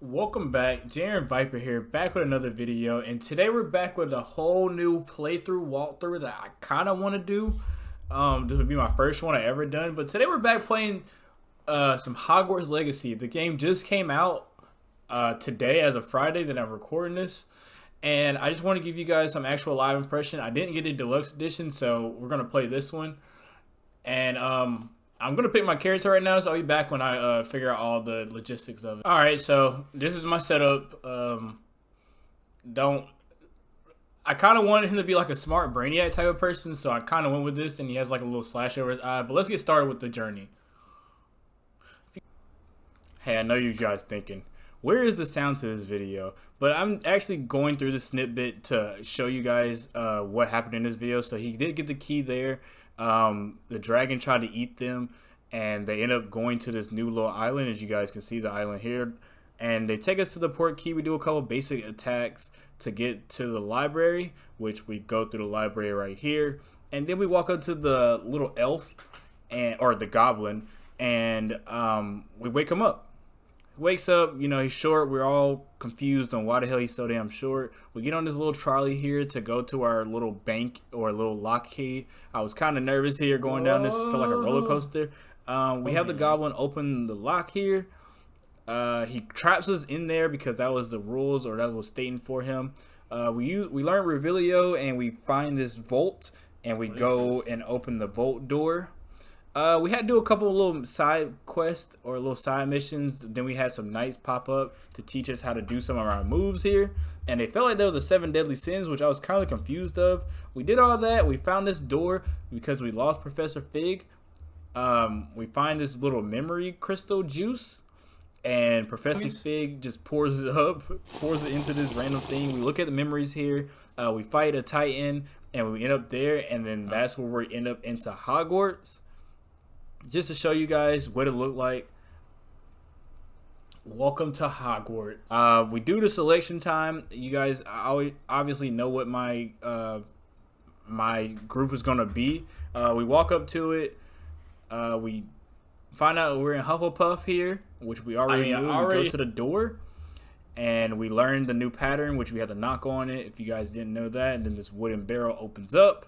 Welcome back, Jerryn Viper here, back with another video, and today we're back with a whole new walkthrough that I kind of want to do. This would be my first one I ever done, but today we're back playing some Hogwarts Legacy. The game just came out today as of Friday that I'm recording this, and I just want to give you guys some actual live impression. I didn't get the deluxe edition, so we're gonna play this one, and I'm going to pick my character right now, so I'll be back when I figure out all the logistics of it. Alright, so this is my setup. I kind of wanted him to be like a smart brainiac type of person, so I kind of went with this, and he has like a little slash over his eye. But let's get started with the journey. Hey, I know you guys thinking, where is the sound to this video? But I'm actually going through the snippet to show you guys what happened in this video. So he did get the key there. The dragon tried to eat them, and they end up going to this new little island. As you guys can see, the island here, and they take us to the port key. We do a couple basic attacks to get to the library, which we go through the library right here, and then we walk up to the little elf or the goblin, and we wake him up. Wakes up, you know, he's short. We're all confused on why the hell he's so damn short. We get on this little trolley here to go to our little bank or little lock key. I was kind of nervous here going down this. Felt like a roller coaster. We have the goblin open the lock here. He traps us in there because that was the rules, or that was stating for him. We learn Revelio, and we find this vault, and we go and open the vault door. We had to do a couple of little side quests or little side missions. Then we had some knights pop up to teach us how to do some of our moves here. And they felt like there was the 7 deadly sins, which I was kind of confused of. We did all that. We found this door because we lost Professor Fig. We find this little memory crystal juice. And Professor Fig just pours it into this random thing. We look at the memories here. We fight a Titan, and we end up there. And then that's where we end up into Hogwarts. Just to show you guys what it looked like. Welcome to Hogwarts. We do the selection time. You guys obviously know what my my group is gonna be. We walk up to it. We find out we're in Hufflepuff here, which we already knew. We go to the door, and we learn the new pattern, which we had to knock on it. If you guys didn't know that, and then this wooden barrel opens up.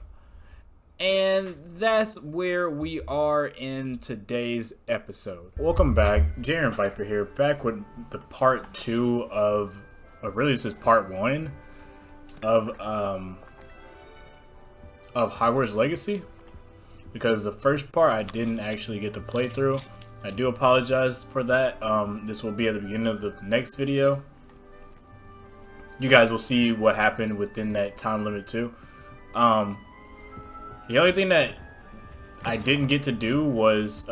And that's where we are in today's episode. Welcome back, Jerryn Viper here, back with the part 2 of really this is part 1 of Hogwarts Legacy, because the first part I didn't actually get to play through. I do apologize for that. This will be at the beginning of the next video. You guys will see what happened within that time limit too. The only thing that I didn't get to do was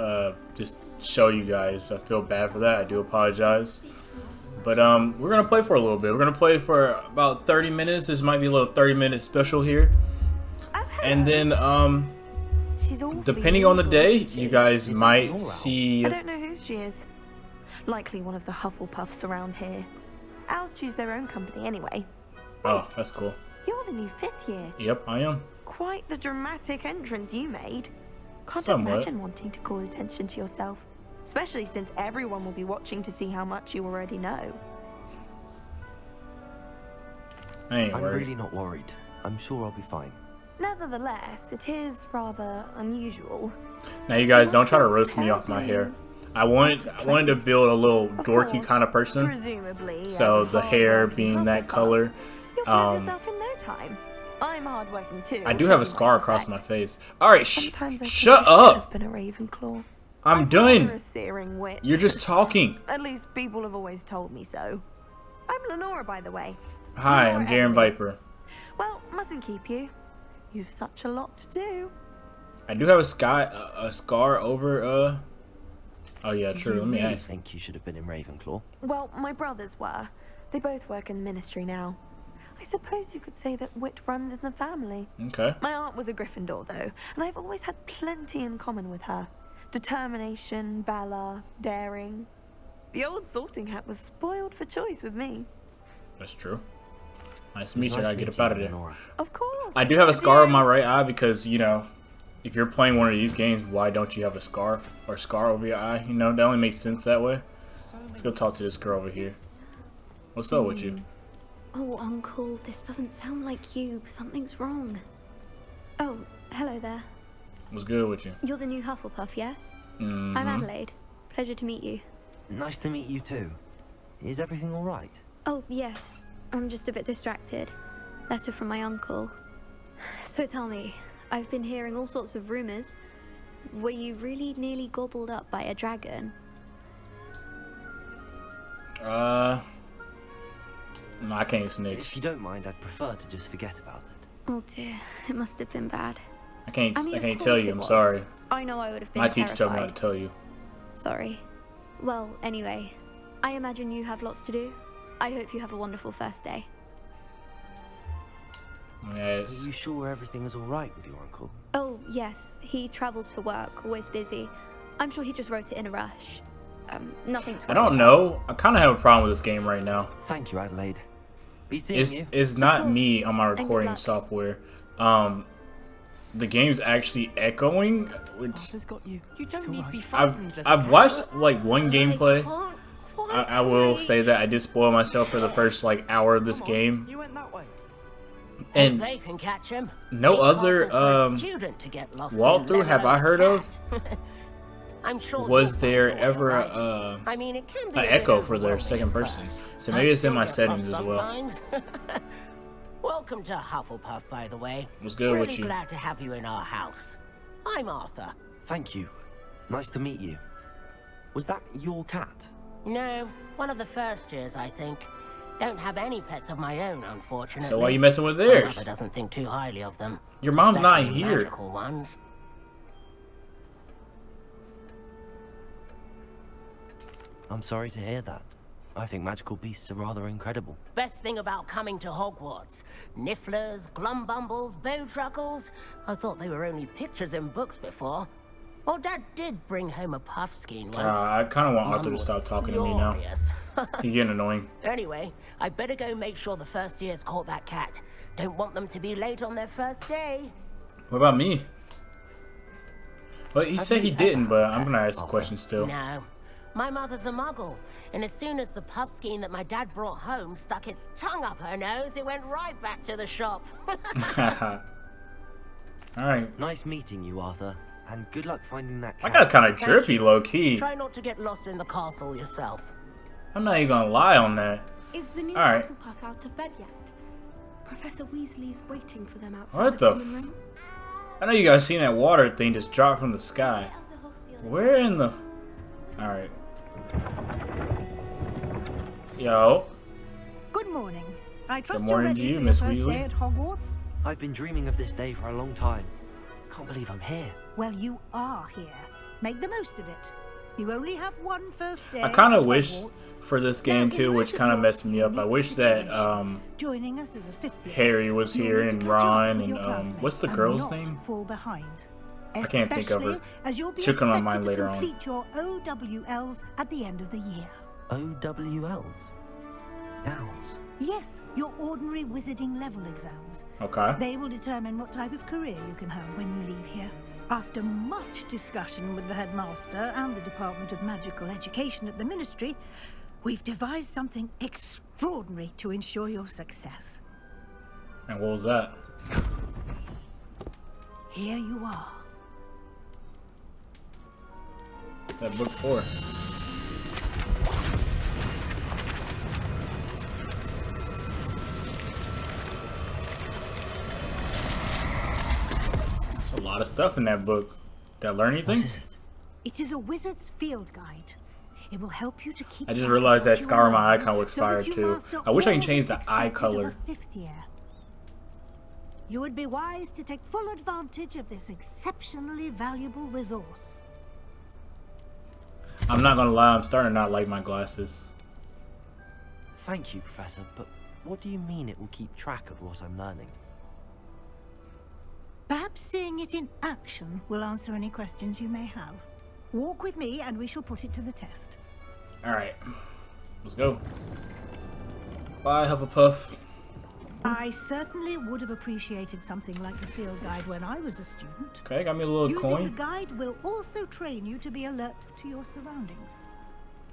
just show you guys. I feel bad for that. I do apologize. But we're going to play for a little bit. We're going to play for about 30 minutes. This might be a little 30-minute special here. And then depending on the day, you guys might see... I don't know who she is. Likely one of the Hufflepuffs around here. Owls choose their own company anyway. Oh, that's cool. You're the new 5th year. Yep, I am. Quite the dramatic entrance you made. Can't Somewhat. imagine wanting to call attention to yourself, especially since everyone will be watching to see how much you already know. I'm really not worried. I'm sure I'll be fine. Nevertheless, it is rather unusual. Now you guys don't try to roast me off my hair. I wanted to build a little dorky kind of person. Presumably, So the hair being that color. You'll prove yourself in no time. I'm hardworking too. I do have a scar across my face. Alright, shut I've up! been a Ravenclaw. I'm You're done! a searing witch. You're just talking. At least people have always told me so. I'm Lenora, by the way. Hi, I'm Jerryn Viper. Well, mustn't keep you. You've such a lot to do. I do have a scar over, Oh yeah, true. Let me I ask. think you should have been in Ravenclaw. Well, my brothers were. They both work in the ministry now. I suppose you could say that wit runs in the family. Okay. My aunt was a Gryffindor, though, and I've always had plenty in common with her. Determination, valor, daring. The old sorting hat was spoiled for choice with me. That's true. Nice to meet you. I gotta get up out of there. Of course. I do have a scar on my right eye because, you know, if you're playing one of these games, why don't you have a scarf or scar over your eye? You know, that only makes sense that way. Let's go talk to this girl over here. What's up with you? Oh, Uncle, this doesn't sound like you. Something's wrong. Oh, hello there. What's good with you? You're the new Hufflepuff, yes? Mm-hmm. I'm Adelaide. Pleasure to meet you. Nice to meet you too. Is everything all right? Oh, yes. I'm just a bit distracted. Letter from my uncle. So tell me, I've been hearing all sorts of rumors. Were you really nearly gobbled up by a dragon? No, I can't If snitch. you don't mind, I'd prefer to just forget about it. Oh dear, it must have been bad. I can't I mean, of tell course you. it I'm was. sorry. I know I would have been My teacher told me terrified. not to tell you. Sorry. Well, anyway, I imagine you have lots to do. I hope you have a wonderful first day. Yes. Are you sure everything is all right with your uncle? Oh, yes. He travels for work, always busy. I'm sure he just wrote it in a rush. Nothing to I don't know. I kind of have a problem with this game right now. Thank you, Adelaide. Be seeing you. It's not course. me on my And good recording luck. software. The game's actually echoing, which Arthur's got you. You don't all need to be right. frightened. little I've cat. watched like one gameplay. I will say that I did spoil myself for the first like hour of this Come on, game, You went that way. and They can catch him. no Big other castle for a student to get lost in, walkthrough let have I alone heard of. cat. I'm sure Was you'll there find your way, ever right? I mean, it can be an a bit echo for their overwhelming second at person? first. So maybe it's in I my still get settings lost as well. sometimes. Welcome to Hufflepuff, by the way. What's good really with you? glad to have you in our house. I'm Arthur. Thank you. Nice to meet you. Was that your cat? No, one of the first years, I think. Don't have any pets of my own, unfortunately. So why are you messing with My theirs? mother doesn't think too highly of them. Your mom's not especially here. Magical ones. I'm sorry to hear that. I think magical beasts are rather incredible. Best thing about coming to Hogwarts. Nifflers, glumbumbles, bowtruckles. I thought they were only pictures in books before. Well, Dad did bring home a puffskein once. I kind of want Arthur to Mum stop was talking to me now. furious. He's getting annoying. Anyway, I better go make sure the first years caught that cat. Don't want them to be late on their first day. What about me? Well, he Have said he you didn't, ever but had I'm gonna ask the Arthur? question still. No. My mother's a muggle, and as soon as the puffskein that my dad brought home stuck its tongue up her nose, it went right back to the shop. Alright. Nice meeting you, Arthur. And good luck finding that I cat. got kind of Thank drippy, you. low key. Try not to get lost in the castle yourself. I'm not even gonna lie on that. Is the new All right. Hufflepuff out of bed yet? Professor Weasley's waiting for them outside What the the common f- room. I know you guys seen that water thing just drop from the sky. Where in the... Alright. Yo. Good morning. I trust morning you're to ready you, for Miss your first Weasley. day at Hogwarts. I've been dreaming of this day for a long time. Can't believe I'm here. Well, you are here. Make the most of it. You only have one first day. I kind at of wish Hogwarts. for this Now, game in too, light which of kind of your messed me up. I unique wish that situation, joining us as a fifth year, Harry was you'll here need to and catch up Ron with and your classmates what's the and girl's not name? Fall behind. I can't think of her. Especially as you'll be She'll come to my expected mind later to on. complete your OWLs at the end of the year. OWLs? Owls? Yes, your ordinary wizarding level exams. Okay. They will determine what type of career you can have when you leave here. After much discussion with the headmaster and the Department of Magical Education at the Ministry, we've devised something extraordinary to ensure your success. And what was that? Here you are. That book for? There's a lot of stuff in that book. Did I learn anything? What is it? It is a wizard's field guide. It will help you to keep I just track of realized what that you scar on my learn icon looks so that fire you too. master I wish I can all change that's the eye expected of color. a fifth year. You would be wise to take full advantage of this exceptionally valuable resource. I'm not gonna lie, I'm starting to not like my glasses. Thank you, Professor, but what do you mean it will keep track of what I'm learning? Perhaps seeing it in action will answer any questions you may have. Walk with me and we shall put it to the test. Alright. Let's go. Bye, Hufflepuff. I certainly would have appreciated something like the field guide when I was a student. Okay, got me a little Using the coin. guide will also train you to be alert to your surroundings.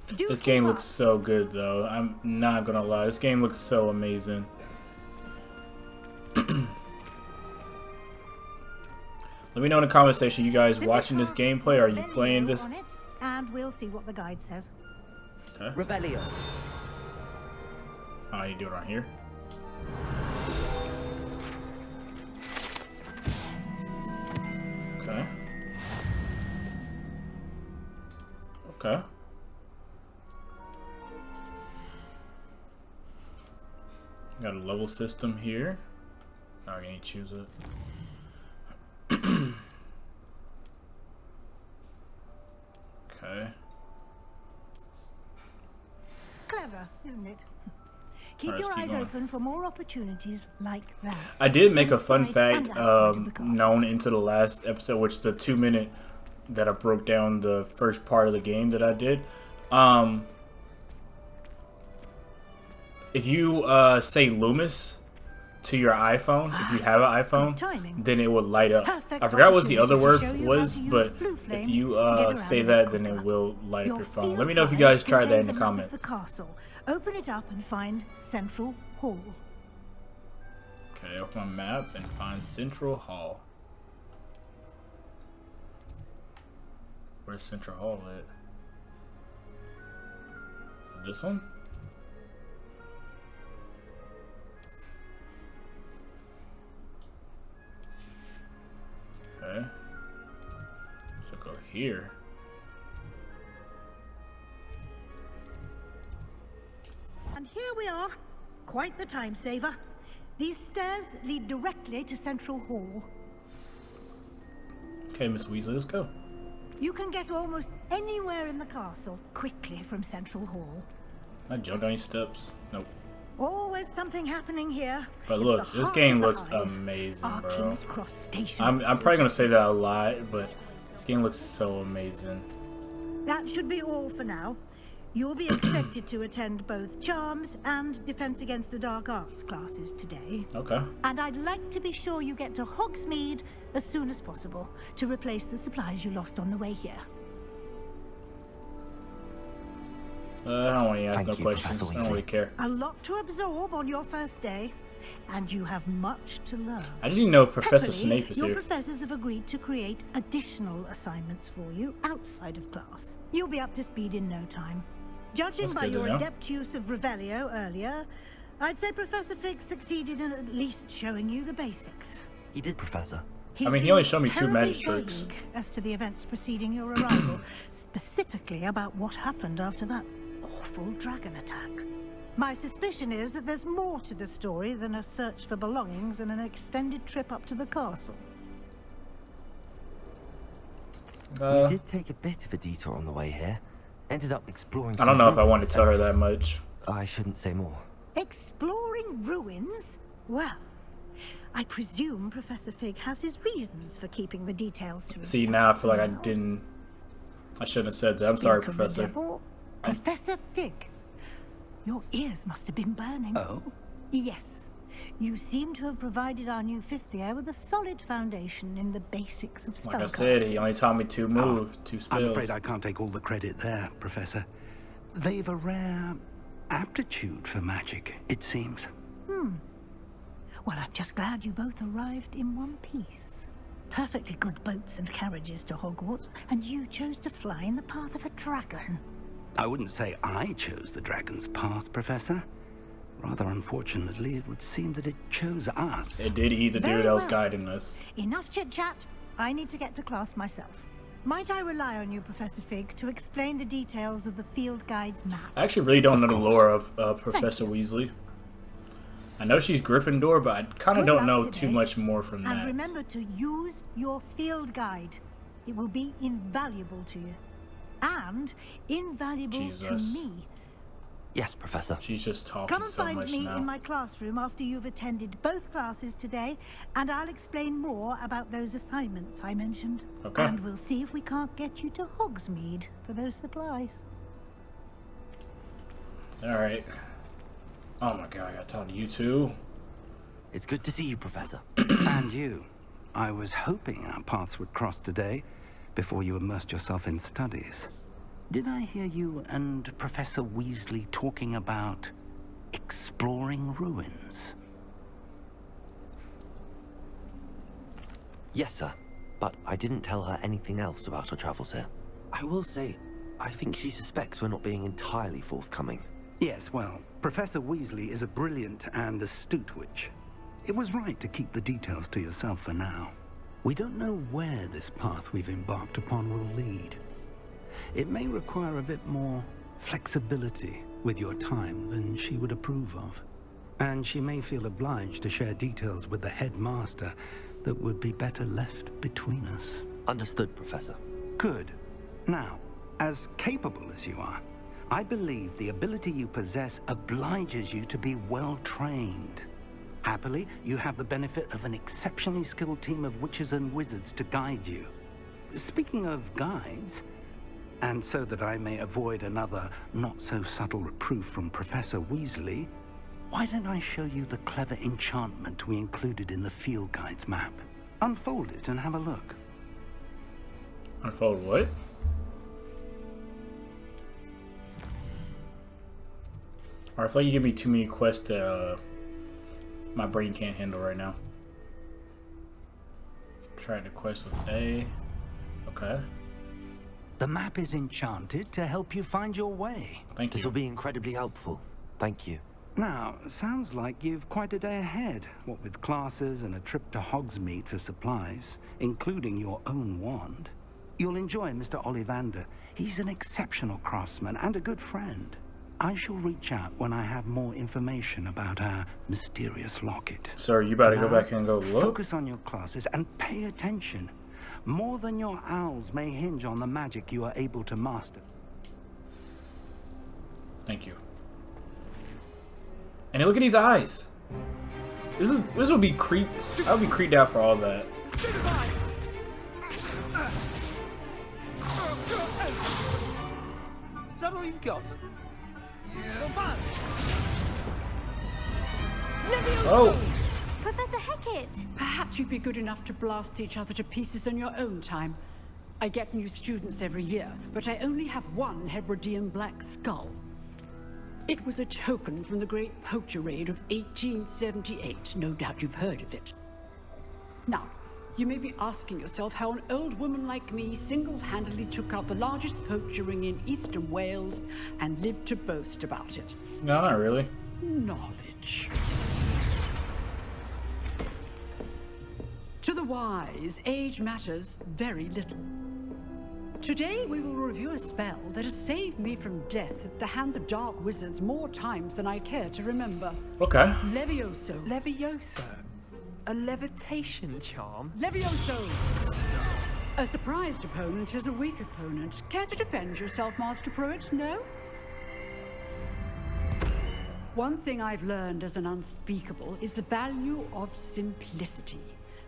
This game looks so good, though. I'm not gonna lie. This game looks so amazing. Let me know in the comment section, you guys watching this gameplay? Are you playing this? And we'll see what the guide says. Okay. Revelio. Oh, you do it on here. Okay. Okay. Got a level system here. Now I need to choose it. Okay. Clever, isn't it? Keep your eyes open for more opportunities like that. I did make a fun fact known into the last episode, which the 2-minute that I broke down the first part of the game that I did. If you say Loomis to your iPhone, if you have an iPhone, then it will light up. I forgot what the other word was, but if you say that, then it will light up your phone. Let me know if you guys tried that in the comments. Open it up and find Central Hall. Okay, open my map and find Central Hall. Where's Central Hall at? This one? Okay. So go here. And here we are. Quite the time saver. These stairs lead directly to Central Hall. Okay, Miss Weasley, let's go. You can get almost anywhere in the castle quickly from Central Hall. Can I jump on any steps? Nope. Always something happening here. But look, this game looks amazing, bro. I'm probably gonna say that a lot, but this game looks so amazing. That should be all for now. You'll be expected to attend both Charms and Defense Against the Dark Arts classes today. Okay. And I'd like to be sure you get to Hogsmeade as soon as possible to replace the supplies you lost on the way here. I don't want to ask no questions. I don't really care. A lot to absorb on your first day, and you have much to learn. I didn't know Professor Happily, Snape is your here. professors have agreed to create additional assignments for you outside of class. You'll be up to speed in no time. Judging by your adept use of Revelio earlier, I'd say Professor Fig succeeded in at least showing you the basics. He did, Professor. I mean, he only showed me 2 magic terribly tricks. vague as to the events preceding your arrival, specifically about what happened after that awful dragon attack. My suspicion is that there's more to the story than a search for belongings and an extended trip up to the castle. We did take a bit of a detour on the way here. Ended up exploring I don't know if I want to tell her that much. I shouldn't say more. Exploring ruins? Well, I presume Professor Fig has his reasons for keeping the details to himself. See, now I feel like I shouldn't have said that. I'm sorry, Speak of the Professor. devil, Professor Fig. Your ears must have been burning. Oh? Yes. You seem to have provided our new fifth year with a solid foundation in the basics of spellcasting. Like I said, he only taught me 2 moves, 2 spells. I'm afraid I can't take all the credit there, Professor. They've a rare aptitude for magic, it seems. Well, I'm just glad you both arrived in one piece. Perfectly good boats and carriages to Hogwarts, and you chose to fly in the path of a dragon. I wouldn't say I chose the dragon's path, Professor. Rather unfortunately, it would seem that it chose us. It did eat the Very dude that was well. guiding us. Enough chit-chat. I need to get to class myself. Might I rely on you, Professor Fig, to explain the details of the field guide's map? I actually really don't know the lore of Professor Weasley. I know she's Gryffindor, but I kind of Good don't luck know today, too much more from And that. remember to use your field guide. It will be invaluable to you. And invaluable Jesus. to me. Yes, Professor. She's just talking Come and so find much me now. in my classroom after you've attended both classes today, and I'll explain more about those assignments I mentioned. Okay. And we'll see if we can't get you to Hogsmeade for those supplies. Alright. Oh my god, I gotta talk to you too. It's good to see you, Professor. And you. I was hoping our paths would cross today before you immersed yourself in studies. Did I hear you and Professor Weasley talking about exploring ruins? Yes, sir. But I didn't tell her anything else about our travels here. I will say, I think she suspects we're not being entirely forthcoming. Yes, well, Professor Weasley is a brilliant and astute witch. It was right to keep the details to yourself for now. We don't know where this path we've embarked upon will lead. It may require a bit more flexibility with your time than she would approve of. And she may feel obliged to share details with the headmaster that would be better left between us. Understood, Professor. Good. Now, as capable as you are, I believe the ability you possess obliges you to be well trained. Happily, you have the benefit of an exceptionally skilled team of witches and wizards to guide you. Speaking of guides, and so that I may avoid another not-so-subtle reproof from Professor Weasley, why don't I show you the clever enchantment we included in the field guide's map? Unfold it and have a look. Unfold what? Alright, I feel like you give me too many quests that my brain can't handle right now. Try the quest with A. Okay. The map is enchanted to help you find your way. Thank you. This will be incredibly helpful. Thank you. Now, sounds like you've quite a day ahead, what with classes and a trip to Hogsmeade for supplies, including your own wand. You'll enjoy Mr. Ollivander. He's an exceptional craftsman and a good friend. I shall reach out when I have more information about our mysterious locket. Sir, you better go back and go look. Focus on your classes and pay attention. More than your owls may hinge on the magic you are able to master. Thank you. And look at these eyes. This would be creep. I would be creeped out for all that. Is that all you've got? Oh. Professor Hecat! Perhaps you'd be good enough to blast each other to pieces on your own time. I get new students every year, but I only have one Hebridean black skull. It was a token from the Great Poacher Raid of 1878. No doubt you've heard of it. Now, you may be asking yourself how an old woman like me single-handedly took out the largest poacher ring in eastern Wales and lived to boast about it. No, not really. Knowledge. To the wise, age matters very little. Today we will review a spell that has saved me from death at the hands of dark wizards more times than I care to remember. Okay. Levioso. Levioso? A levitation charm? Levioso! A surprised opponent is a weak opponent. Care to defend yourself, Master Pruitt? No? One thing I've learned as an unspeakable is the value of simplicity,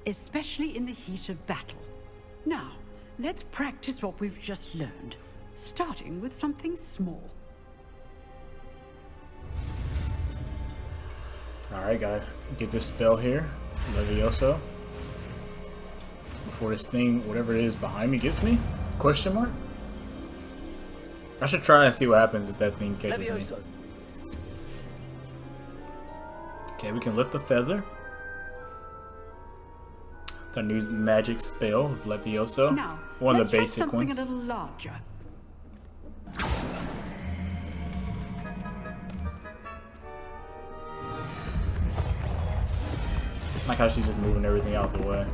especially in the heat of battle. Now, let's practice what we've just learned, starting with something small. Alright, gotta get this spell here. Levioso. Before this thing, whatever it is behind me, gets me? Question mark? I should try and see what happens if that thing catches me. Okay, we can lift the feather. The new magic spell of Levioso. Now, one of the let's try basic something ones. a little larger. I like how she's just moving everything out of the way.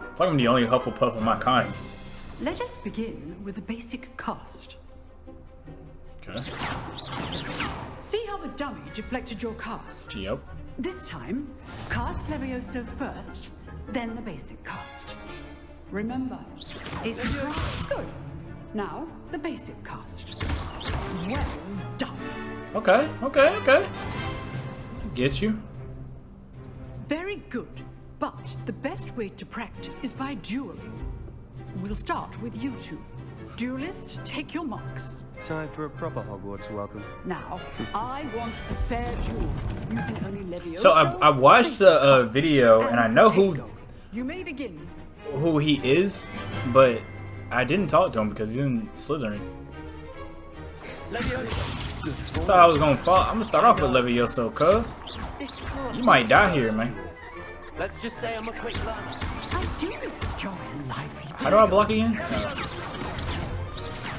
I feel like I'm the only Hufflepuff of my kind. Let us begin with the basic cast. Okay. See how the dummy deflected your cast? Yep. This time, cast Levioso first, then the basic cast. Remember, a surprise. Good. Now, the basic cast. Well done. Okay. I get you. Very good. But the best way to practice is by dueling. We'll start with you two. Duelists, take your marks. Time for a proper Hogwarts welcome. Now, I want a fair duel using only Levioso. So I watched the video and I know You may begin. who he is, but I didn't talk to him because he's in Slytherin. Thought I was gonna fall. I'm gonna start off with Levioso, cuz you might die here, man. Let's just say I'm a quick learner. I do enjoy lively. How do I block again?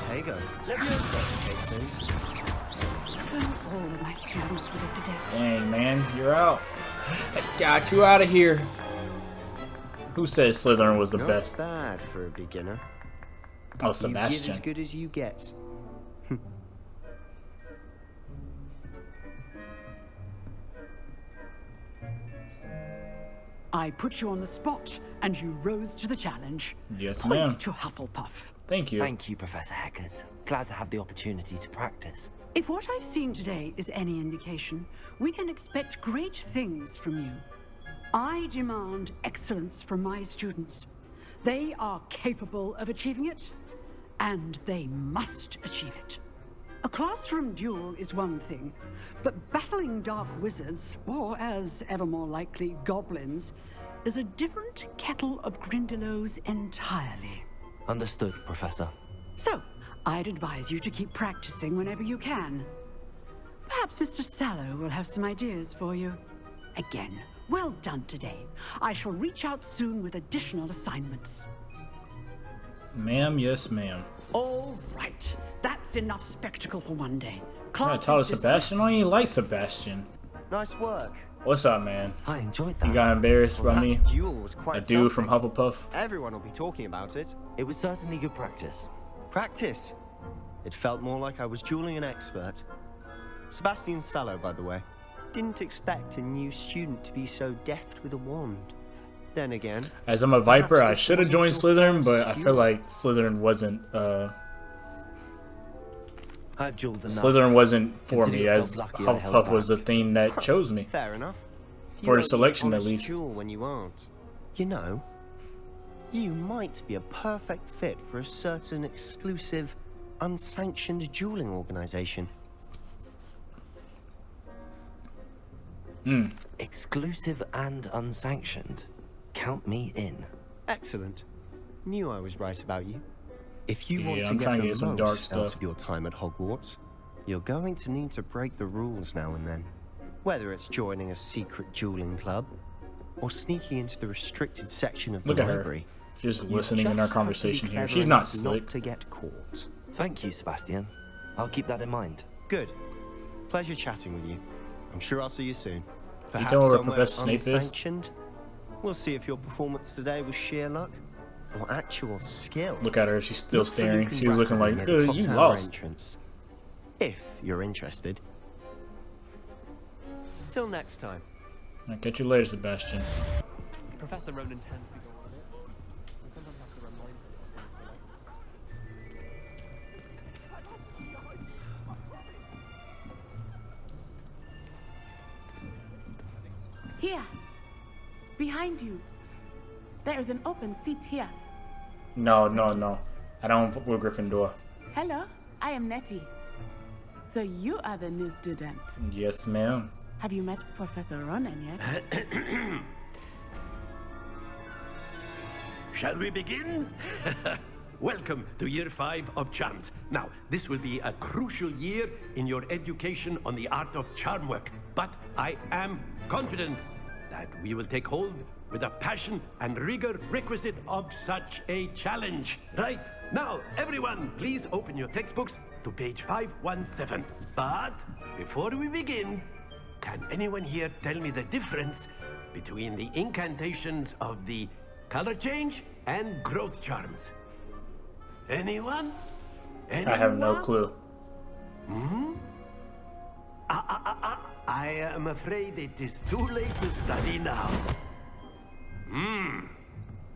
Tego. All of my students for this adept. Dang, man, you're out. I got you out of here. Who said Slytherin was the Not best? bad for a beginner. Oh, You get Sebastian. as good as you get. I put you on the spot, and you rose to the challenge. Yes, ma'am. Points to Hufflepuff. Thank you. Thank you, Professor Haggard. Glad to have the opportunity to practice. If what I've seen today is any indication, we can expect great things from you. I demand excellence from my students. They are capable of achieving it, and they must achieve it. A classroom duel is one thing, but battling dark wizards, or as ever more likely, goblins, is a different kettle of Grindylows entirely. Understood, Professor. So, I'd advise you to keep practicing whenever you can. Perhaps Mr. Sallow will have some ideas for you. Again, well done today. I shall reach out soon with additional assignments. Ma'am, yes, ma'am. All right, that's enough spectacle for one day. I Class taught is Sebastian. I don't even like Sebastian. Nice work. What's up, man? I enjoyed that. You got embarrassed by me? That duel was quite A dude from something. Hufflepuff? Everyone will be talking about it. It was certainly good practice. Practice. It felt more like I was dueling an expert. Sebastian Sallow, by the way. Didn't expect a new student to be so deft with a wand. Then again, As I'm a Viper, perhaps I this should have wasn't joined your Slytherin, first but I duel. feel like Slytherin wasn't, I've dueled enough. Slytherin wasn't for Consider me, yourself as lucky I held Hufflepuff was the back. thing that chose me. fair enough. You For the won't be selection, at honest least. duel when you aren't. You know, you might be a perfect fit for a certain exclusive, unsanctioned dueling organization. Exclusive and unsanctioned. Count me in. Excellent. Knew I was right about you. If you Yeah, want to I'm get trying to the get some most dark out stuff. of your time at Hogwarts, you're going to need to break the rules now and then. Whether it's joining a secret dueling club, or sneaking into the restricted section of Look the at her. library. Just You listening in just our have to be conversation here. clever She's not enough slick. to get caught. Thank you, Sebastian. I'll keep that in mind. Good. Pleasure chatting with you. I'm sure I'll see you soon. Perhaps tell me where somewhere Professor Snape is? unsanctioned. We'll see if your performance today was sheer luck or actual skill. Look at her. She's still Look for staring. Luke She was looking like, Rattle near the you clock tower lost. entrance, if you're interested. Till next time. I'll catch you later, Sebastian. Professor Ronan tends to go on it, so we sometimes have to remind him. Here, behind you. There is an open seat here. No, no, no. I don't fuck with Gryffindor. Hello, I am Nettie. So you are the new student. Yes, ma'am. Have you met Professor Ronan yet? Shall we begin? Welcome to Year 5 of Charms. Now, this will be a crucial year in your education on the art of charm work. But I am confident that we will take hold with the passion and rigor requisite of such a challenge. Right, now, everyone, please open your textbooks to page 517. But before we begin, can anyone here tell me the difference between the incantations of the color change and growth charms? Anyone? I have no clue. I am afraid it is too late to study now.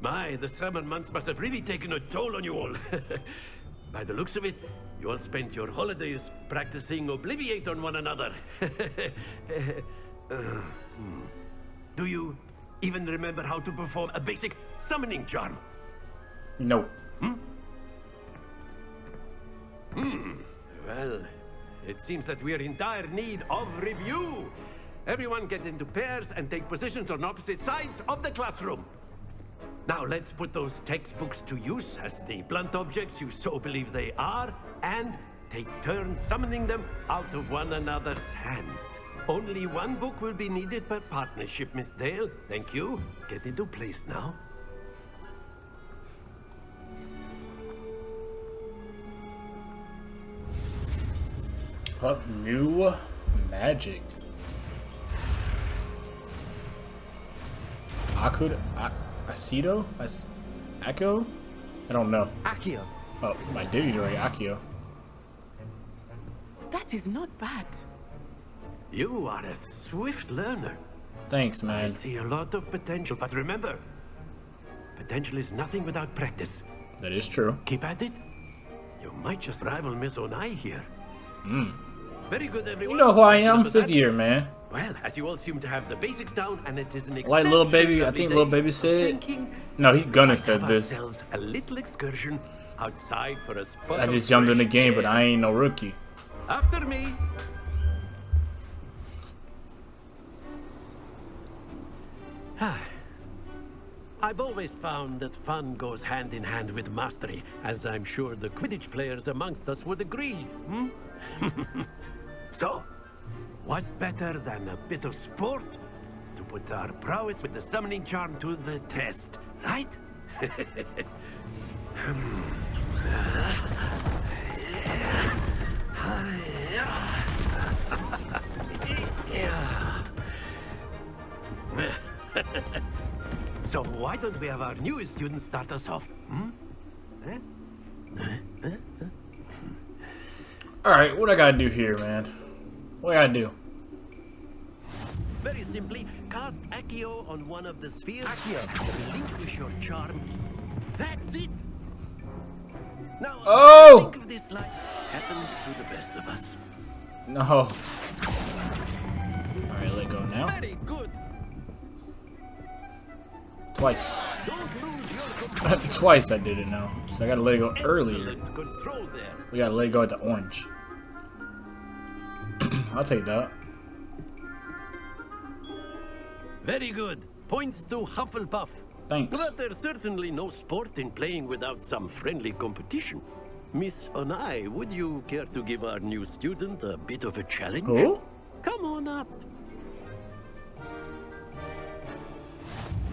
My, the summer months must have really taken a toll on you all. By the looks of it, you all spent your holidays practicing Obliviate on one another. Do you even remember how to perform a basic summoning charm? No. Well, it seems that we are in dire need of review. Everyone get into pairs and take positions on opposite sides of the classroom. Now let's put those textbooks to use as the blunt objects you so believe they are, and take turns summoning them out of one another's hands. Only one book will be needed per partnership, Miss Dale. Thank you. Get into place now. What new magic? Aceto? Accio? I don't know. Accio. Oh, my dude already Accio. That is not bad. You are a swift learner. Thanks, man. I see a lot of potential, but remember, potential is nothing without practice. That is true. Keep at it. You might just rival Miss Onai here. Very good, everyone. You know who I am, 5th year, man. Well, as you all seem to have the basics down, and it is an Like Little Baby, I think Little Baby said. No, he gonna said this. A little excursion outside for a spot. I just jumped in the game, but I ain't no rookie. After me. I've always found that fun goes hand in hand with mastery, as I'm sure the Quidditch players amongst us would agree. So, what better than a bit of sport to put our prowess with the summoning charm to the test, right? So why don't we have our newest student start us off? Alright, what I gotta do here, man? What I gotta do? Very simply, cast Accio on one of the spheres. Accio, relinquish your charm. That's it. Now, think of this like happens to the best of us. No. Alright, let go now. Very good. Twice. Don't lose your Twice I did it now. So I gotta let it go earlier. control there. We gotta let it go at the orange. I'll take that. Very good. Points to Hufflepuff. Thanks. But there's certainly no sport in playing without some friendly competition. Miss Onai, would you care to give our new student a bit of a challenge? Who? Come on up.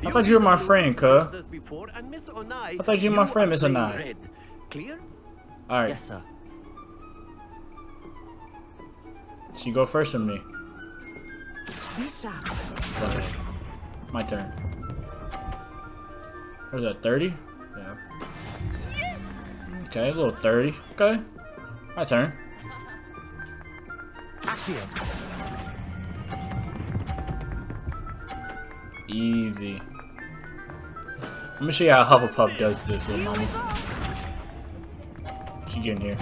I thought you were my friend, cuh. I thought you were my friend, Miss Onai. Clear? Alright. Yes, sir. She go first or me? Be sharp. Go ahead. My turn. What is that, 30? Yeah. Okay, a little 30. Okay. My turn. Easy. Let me show you how Hufflepuff does this, little mommy. What you getting here?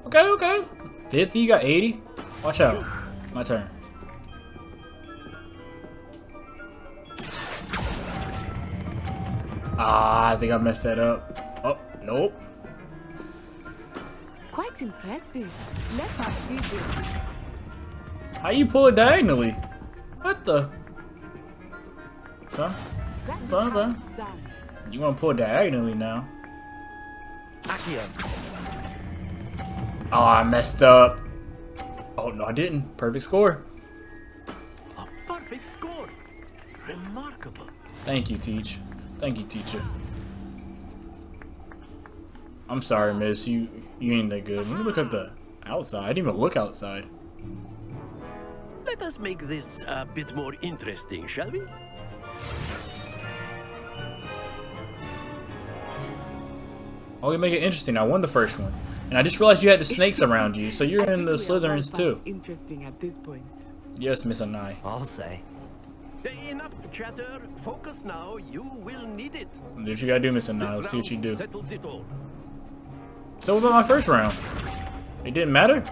Okay, okay. 50, you got 80. Watch out. My turn. Ah, I think I messed that up. Oh, nope. Quite impressive. Let us see this. How you pull it diagonally? What the? Okay. Okay. You want to pull it diagonally now? Oh, I messed up. Oh, no, I didn't. Perfect score. A perfect score. Remarkable. Thank you, Teach. Thank you, teacher. I'm sorry, miss. You ain't that good. Let me look at the outside. I didn't even look outside. Let us make this a bit more interesting, shall we? Oh, you make it interesting. I won the first one. And I just realized you had the snakes around you, so you're in the Slytherins too. Interesting at this point. Yes, Miss Onai. I'll say. Enough chatter. Focus now. You will need it. Do what you gotta do, Miss Onai. Let's see what you do. Settles it all. So what about my first round? It didn't matter?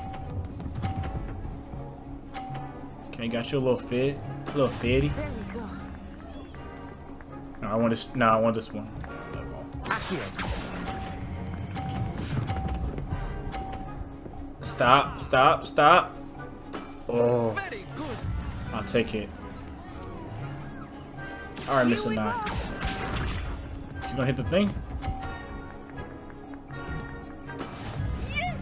Okay, got you a little fit. A little fitty. There we go. No, I want this. No, I want this one. Stop, stop, stop. Oh. I'll take it. Alright, Miss Anai. She gonna hit the thing? Yes!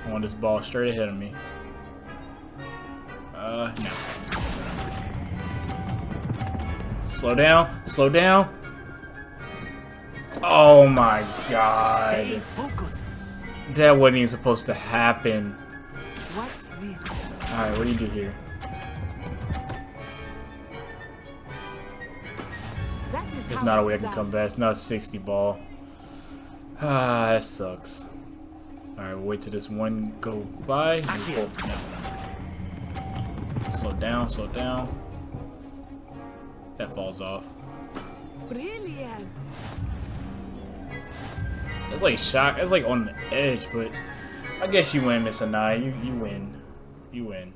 I want this ball straight ahead of me. No. Slow down, slow down. Oh my god. That wasn't even supposed to happen. Alright, what do you do here? There's not a way I can come back. It's not a 60 ball. Ah, that sucks. Alright, we'll wait till this one go by. Slow down, slow down. That falls off. Brilliant. It's like shock. It's like on the edge, but I guess you win, Miss Anai. You win. You win.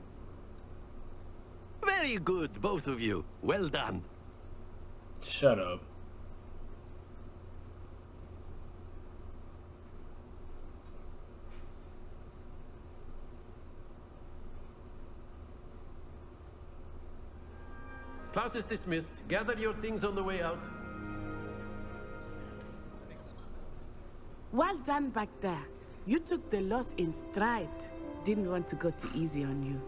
Very good, both of you. Well done. Shut up. Class is dismissed. Gather your things on the way out. Well done back there. You took the loss in stride. Didn't want to go too easy on you.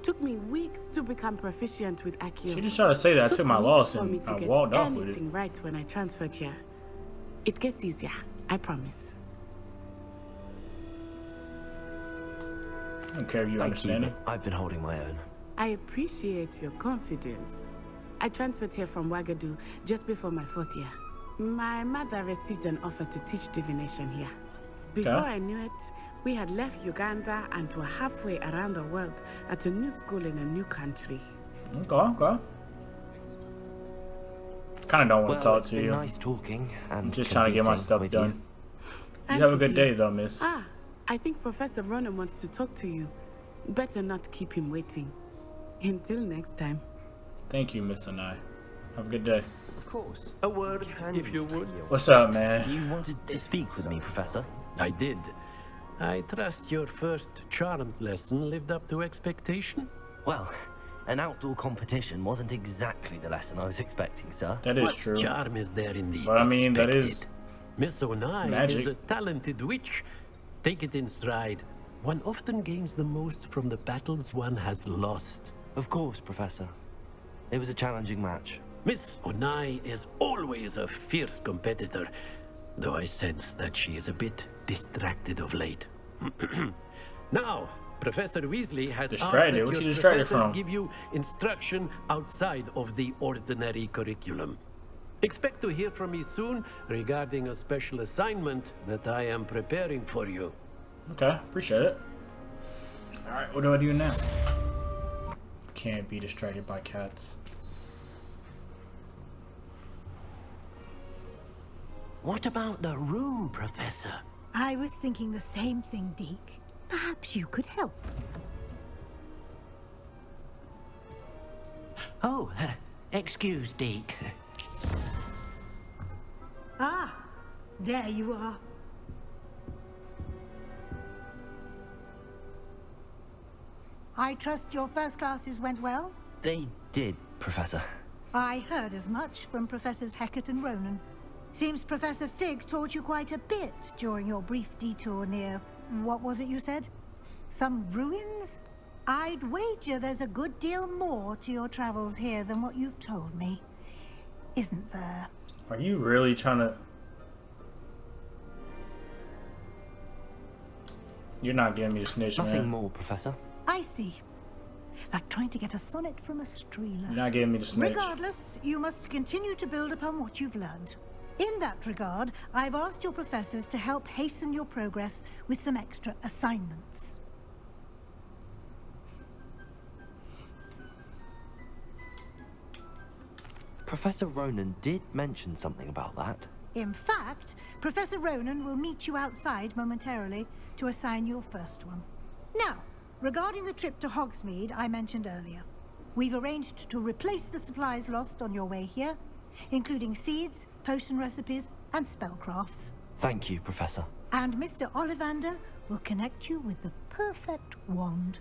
Took me weeks to become proficient with Accio. She just tried to say that I took my loss and I walked off with it. Anything right when I transferred here. It gets easier, I promise. I don't care if you understand it. I've been holding my own. I appreciate your confidence. I transferred here from Wagadu just before my 4th year. My mother received an offer to teach divination here. Before I knew it, we had left Uganda and were halfway around the world at a new school in a new country. Okay. Kind of don't want to talk to you. Nice talking. And I'm just trying to get my stuff done. You have a good day, though, miss. I think Professor Ronan wants to talk to you. Better not keep him waiting. Until next time. Thank you, Miss Anai. Have a good day. Of course. A word, if you would. What's up, man? You wanted to speak with me, Professor? I did. I trust your first charms lesson lived up to expectation? Well, an outdoor competition wasn't exactly the lesson I was expecting, sir. That is What true. charm is there in the But I mean, that expected? is Miss Onai magic. is a talented witch. Take it in stride. One often gains the most from the battles one has lost. Of course, Professor. It was a challenging match. Miss Onai is always a fierce competitor, though I sense that she is a bit distracted of late. Now, Professor Weasley has Distracted? asked What's that she your distracted professors from? give you instruction outside of the ordinary curriculum. Expect to hear from me soon regarding a special assignment that I am preparing for you. Okay, appreciate it. Alright, what do I do now? Can't be distracted by cats. What about the room, Professor? I was thinking the same thing, Deke. Perhaps you could help. Oh, excuse, Deke. Ah, there you are. I trust your first classes went well? They did, Professor. I heard as much from Professors Hecat and Ronan. Seems Professor Fig taught you quite a bit during your brief detour near... what was it you said? Some ruins? I'd wager there's a good deal more to your travels here than what you've told me. Isn't there? Are you really trying to... You're not giving me the snitch, man. Nothing more, Professor. I see. Like trying to get a sonnet from a streeler. You're not giving me the snitch. Regardless, you must continue to build upon what you've learned. In that regard, I've asked your professors to help hasten your progress with some extra assignments. Professor Ronan did mention something about that. In fact, Professor Ronan will meet you outside momentarily to assign your first one. Now, regarding the trip to Hogsmeade I mentioned earlier, we've arranged to replace the supplies lost on your way here, including seeds, potion recipes, and spellcrafts. Thank you, Professor. And Mr. Ollivander will connect you with the perfect wand.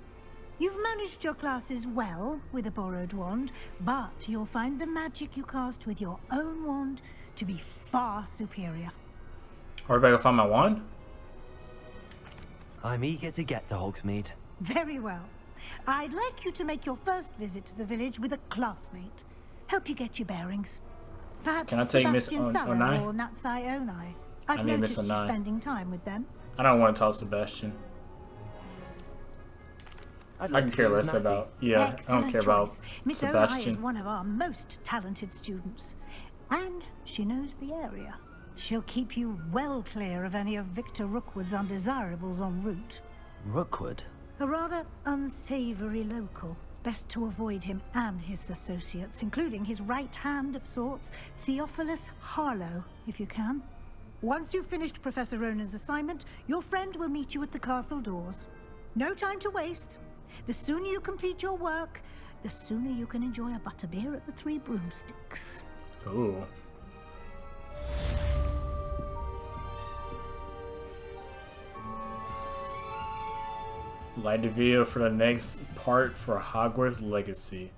You've managed your classes well with a borrowed wand, but you'll find the magic you cast with your own wand to be far superior. Alright, better go find my wand? I'm eager to get to Hogsmeade. Very well. I'd like you to make your first visit to the village with a classmate. Help you get your bearings. Perhaps Can I take Miss Sebastian Sallow Onai? or Natsai Onai. I've I need Miss noticed you Onai. spending time with them. I don't want to talk Sebastian. I'd I like can to care go with less Natty. about. Yeah, I don't Excellent care about choice. Miss Onai is Sebastian. one of our most talented students. And she knows the area. She'll keep you well clear of any of Victor Rookwood's undesirables en route. Rookwood? A rather unsavory local. Best to avoid him and his associates, including his right hand of sorts, Theophilus Harlow, if you can. Once you've finished Professor Ronan's assignment, your friend will meet you at the castle doors. No time to waste. The sooner you complete your work, the sooner you can enjoy a butterbeer at the Three Broomsticks. Ooh. Like the video for the next part for Hogwarts Legacy.